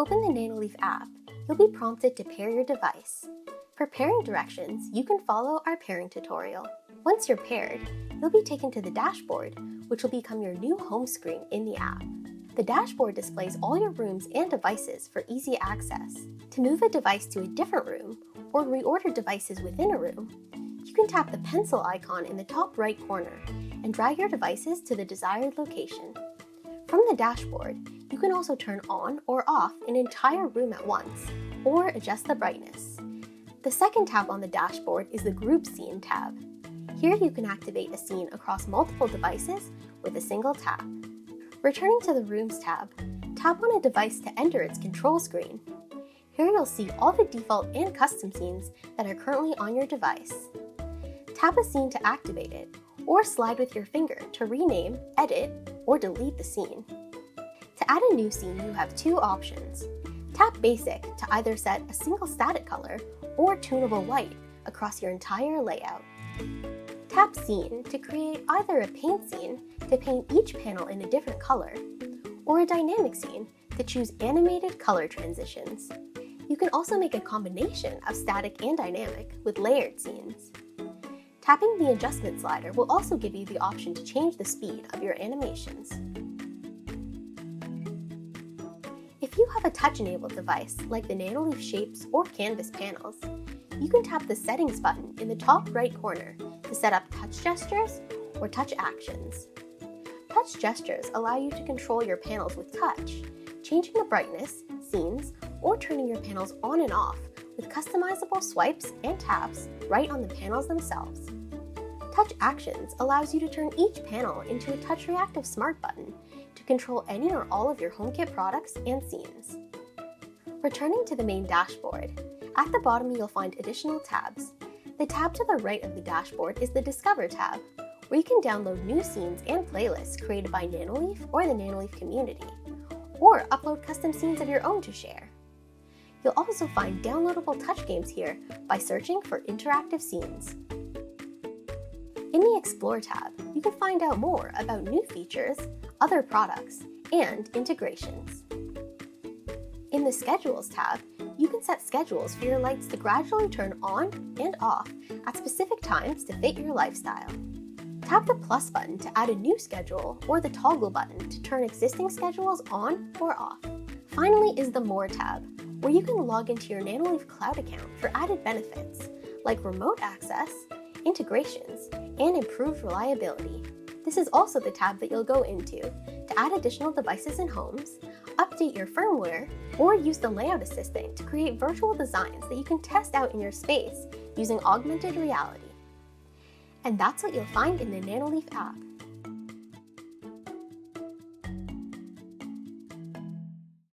open the Nanoleaf app, you'll be prompted to pair your device. For pairing directions, you can follow our pairing tutorial. Once you're paired, you'll be taken to the dashboard, which will become your new home screen in the app. The dashboard displays all your rooms and devices for easy access. To move a device to a different room, or reorder devices within a room, you can tap the pencil icon in the top right corner and drag your devices to the desired location. From the dashboard, you can also turn on or off an entire room at once, or adjust the brightness. The second tab on the dashboard is the Group Scene tab. Here you can activate a scene across multiple devices with a single tap. Returning to the Rooms tab, tap on a device to enter its control screen. Here you'll see all the default and custom scenes that are currently on your device. Tap a scene to activate it, or slide with your finger to rename, edit, or delete the scene. To add a new scene, you have two options. Tap Basic to either set a single static color or tunable white across your entire layout. Tap Scene to create either a paint scene to paint each panel in a different color, or a dynamic scene to choose animated color transitions. You can also make a combination of static and dynamic with layered scenes. Tapping the adjustment slider will also give you the option to change the speed of your animations. If you have a touch-enabled device like the Nanoleaf Shapes or Canvas panels, you can tap the Settings button in the top right corner to set up touch gestures or touch actions. Touch gestures allow you to control your panels with touch, changing the brightness, scenes, or turning your panels on and off with customizable swipes and taps right on the panels themselves. Touch Actions allows you to turn each panel into a touch reactive smart button to control any or all of your HomeKit products and scenes. Returning to the main dashboard, at the bottom you'll find additional tabs. The tab to the right of the dashboard is the Discover tab, where you can download new scenes and playlists created by Nanoleaf or the Nanoleaf community, or upload custom scenes of your own to share. You'll also find downloadable touch games here by searching for interactive scenes. In the Explore tab, you can find out more about new features, other products, and integrations. In the Schedules tab, you can set schedules for your lights to gradually turn on and off at specific times to fit your lifestyle. Tap the plus button to add a new schedule or the toggle button to turn existing schedules on or off. Finally is the More tab, where you can log into your Nanoleaf Cloud account for added benefits like remote access, integrations, and improved reliability. This is also the tab that you'll go into to add additional devices in homes, update your firmware, or use the Layout Assistant to create virtual designs that you can test out in your space using augmented reality. And that's what you'll find in the Nanoleaf app.